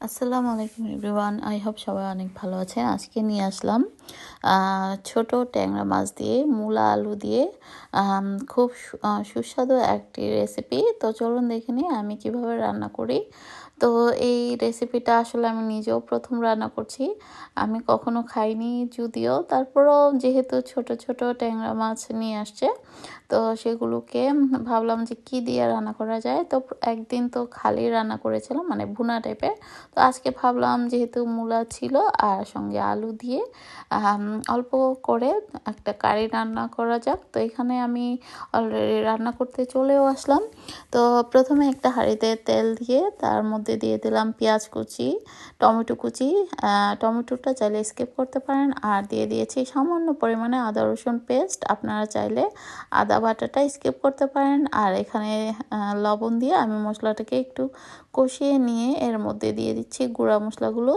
আসসালামু আলাইকুম everyone, I hope সবাই অনেক ভালো আছেন। আজকে নিয়ে আসলাম ছোট ট্যাংরা মাছ দিয়ে মূলা আলু দিয়ে খুব সুস্বাদু একটি রেসিপি। তো চলুন দেখে নিই আমি কিভাবে রান্না করি। তো এই রেসিপিটা আসলে আমি নিজেও প্রথম রান্না করছি, আমি কখনো খাইনি যদিও। তারপরও যেহেতু ছোট ছোট ট্যাংরা মাছ নিয়ে আসছে, তো সেগুলোকে ভাবলাম যে কি দিয়ে রান্না করা যায়। তো একদিন তো খালি রান্না করেছিলাম, মানে ভুনা টাইপের। তো আজকে ভাবলাম যেহেতু মূলা ছিল আর সঙ্গে আলু দিয়ে অল্প করে একটা কারি রান্না করা যাক। তো এখানে আমি অলরেডি রান্না করতে চলেও আসলাম। তো প্রথমে একটা হাঁড়িতে তেল দিয়ে তার মধ্যে দিয়ে দিলাম পেঁয়াজ কুচি, টমেটো কুচি, টমেটোটা চাইলে স্কিপ করতে পারেন, আর দিয়ে দিয়েছি সামান্য পরিমাণে আদা রসুন পেস্ট। আপনারা চাইলে আদা বাটাটা স্কিপ করতে পারেন। আর এখানে লবণ দিয়ে আমি মশলাটাকে একটু কষিয়ে নিয়ে এর মধ্যে দিয়ে দিচ্ছি গুঁড়া মশলাগুলো।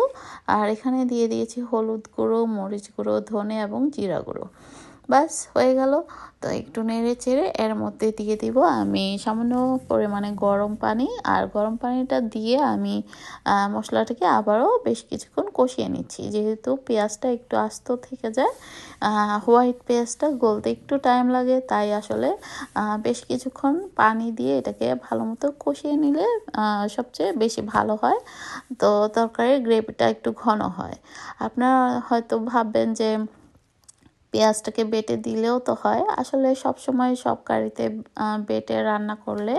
আর এখানে দিয়ে দিয়েছি হলুদ গুঁড়ো, মরিচ গুঁড়ো, ধনে এবং জিরা গুঁড়ো। বাস হয়ে গেল। তো একটু নেড়ে চেড়ে এর মধ্যে দিয়ে দিব আমি সামান্য পরিমাণে গরম পানি। আর গরম পানিটা দিয়ে আমি মশলাটাকে আবারও বেশ কিছুক্ষণ কষিয়ে নিচ্ছি, যেহেতু পেঁয়াজটা একটু আস্ত থেকে যায়। হোয়াইট পেঁয়াজটা গলতে একটু টাইম লাগে, তাই আসলে বেশ কিছুক্ষণ পানি দিয়ে এটাকে ভালো মতো কষিয়ে নিলে সবচেয়ে বেশি ভালো হয়। তো তরকারির গ্রেভিটা একটু ঘন হয়। আপনারা হয়তো ভাববেন যে পেঁয়াজটাকে বেটে দিলেও তো হয়, আসলে সব সময় সব কারিতে বেটে রান্না করলে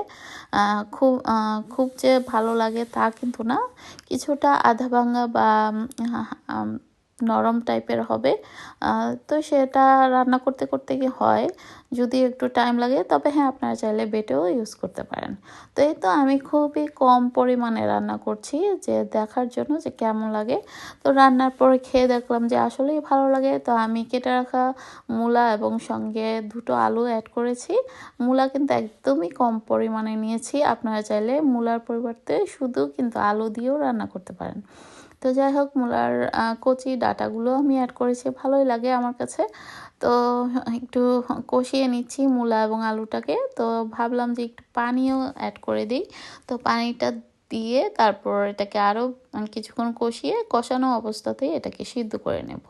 খুব যে ভালো লাগে তা কিন্তু না। কিছুটা আধা ভাঙা বা নরম টাইপের হবে। তো সেটা রান্না করতে করতে কি হয়, যদি একটু টাইম লাগে, তবে হ্যাঁ আপনারা চাইলে বেটেও ইউজ করতে পারেন। তো এই তো আমি খুবই কম পরিমাণে রান্না করছি, যে দেখার জন্য যে কেমন লাগে। তো রান্নার পরে খেয়ে দেখলাম যে আসলেই ভালো লাগে। তো আমি কেটে রাখা মূলা এবং সঙ্গে দুটো আলু অ্যাড করেছি। মূলা কিন্তু একদমই কম পরিমাণে নিয়েছি, আপনারা চাইলে মূলার পরিবর্তে শুধু কিন্তু আলু দিয়েও রান্না করতে পারেন। তো যাই হোক, মূলার কচি ডাঁটাগুলো আমি অ্যাড করেছি, ভালোই লাগে আমার কাছে। তো একটু কষিয়ে নিচ্ছি মূলা এবং আলুটাকে। তো ভাবলাম যে একটু পানিও অ্যাড করে দিই। তো পানিটা দিয়ে তারপর এটাকে আরও কিছুক্ষণ কষানো অবস্থাতেই এটাকে সিদ্ধ করে নেব।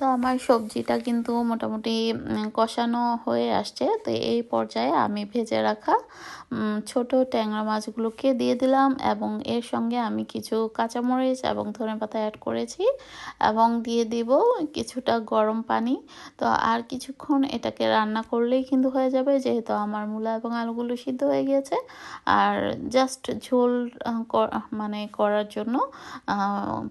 তো আমার সবজিটা কিন্তু মোটামুটি কষানো হয়ে আসছে। তো এই পর্যায়ে আমি ভেজে রাখা ছোট ট্যাংরা মাছগুলোকে দিয়ে দিলাম, এবং এর সঙ্গে আমি কিছু কাঁচামরিচ এবং ধনেপাতা অ্যাড করেছি, এবং দিয়ে দিব কিছুটা গরম পানি। তো আর কিছুক্ষণ এটাকে রান্না করলেই কিন্তু হয়ে যাবে, যেহেতু আমার মূলা এবং আলুগুলো সিদ্ধ হয়ে গিয়েছে। আর জাস্ট ঝোল মানে করার জন্য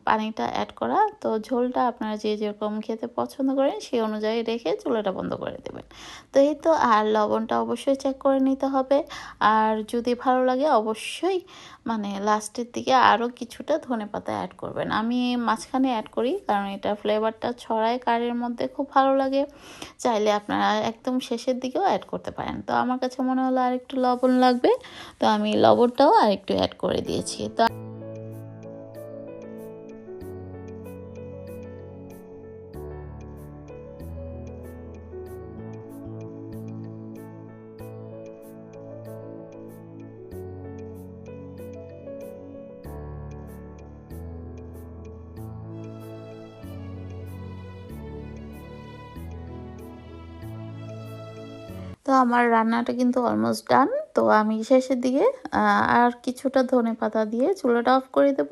পানিটা অ্যাড করা। তো ঝোলটা আপনারা যে যেরকম খেতে পছন্দ করেন সেই অনুযায়ী রেখে চুলাটা বন্ধ করে দেবেন। তো এই তো, আর লবণটা অবশ্যই চেক করে নিতে হবে। আর যদি ভালো লাগে অবশ্যই মানে লাস্টের দিকে আরও কিছুটা ধনেপাতা অ্যাড করবেন। আমি মাঝখানে অ্যাড করি, কারণ এটা ফ্লেভারটা ছড়ায় কারির মধ্যে, খুব ভালো লাগে। চাইলে আপনারা একদম শেষের দিকেও অ্যাড করতে পারেন। তো আমার কাছে মনে হলো আর একটু লবণ লাগবে, তো আমি লবণটাও আর একটু অ্যাড করে দিয়েছি। তো আমার রান্নাটা কিন্তু অলমোস্ট ডান। তো আমি শেষের দিকে আর কিছুটা ধনেপাতা দিয়ে চুলাটা অফ করে দেব।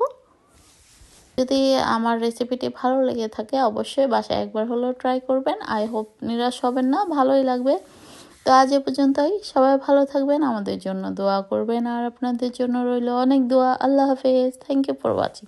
যদি আমার রেসিপিটি ভালো লেগে থাকে অবশ্যই বাসায় একবার হলেও ট্রাই করবেন। আই হোপ নিরাশ হবেন না, ভালোই লাগবে। তো আজ এ পর্যন্তই, সবাই ভালো থাকবেন, আমাদের জন্য দোয়া করবেন, আর আপনাদের জন্য রইল অনেক দোয়া। আল্লাহ হাফেজ, থ্যাংক ইউ ফর ওয়াচিং।